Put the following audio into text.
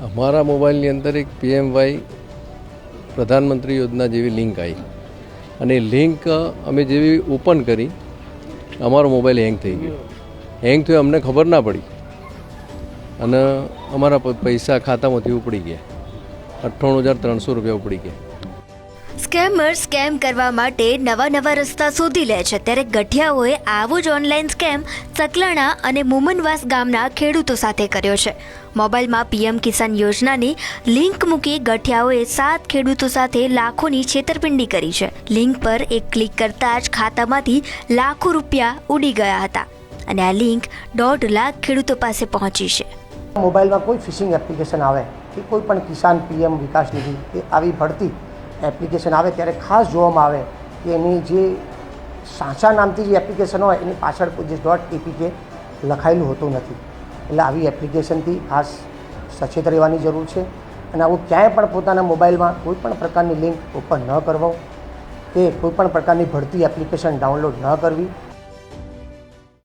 અમારા મોબાઈલની અંદર એક PMY પ્રધાનમંત્રી યોજના જેવી લિંક આવી અને લિંક અમે જેવી ઓપન કરી અમારો મોબાઈલ હેંગ થઈ ગયો. હેંગ થયો અમને ખબર ના પડી અને અમારા પૈસા ખાતામાંથી ઉપડી ગયા. 98,300 રૂપિયા ઉપડી ગયા. સ્કેમર સ્કેમ કરવા માટે નવા રસ્તા શોધી લે છે, ત્યારે ગઠિયાઓએ આવો જ ઓનલાઈન સ્કેમ સકલાણા અને મુમનવાસ ગામના ખેડૂતો સાથે કર્યો છે. મોબાઈલમાં PM કિસાન યોજનાની લિંક મૂકી ગઠિયાઓએ 7 ખેડૂતો સાથે લાખોની છેતરપિંડી કરી છે. લિંક પર એક ક્લિક કરતાં જ ખાતામાંથી લાખો રૂપિયા ઉડી ગયા હતા અને આ લિંક 1.5 લાખ ખેડૂતો પાસે પહોંચી છે. મોબાઈલમાં કોઈ ફિશિંગ એપ્લિકેશન આવે કે કોઈ પણ કિસાન PM વિકાસ નિધિ કે આવી ભરતી એપ્લિકેશન આવે ત્યારે ખાસ જોવામાં આવે કે એની જે સાચા નામથી જે એપ્લિકેશન હોય એની પાછળ જે .apk લખાયેલું હોતું નથી. એટલે આવી એપ્લિકેશનથી ખાસ સચેત રહેવાની જરૂર છે અને આવું ક્યાંય પણ પોતાના મોબાઈલમાં કોઈ પણ પ્રકારની લિંક ઓપન ન કરવો કે કોઈ પણ પ્રકારની ભરતી એપ્લિકેશન ડાઉનલોડ ન કરવી.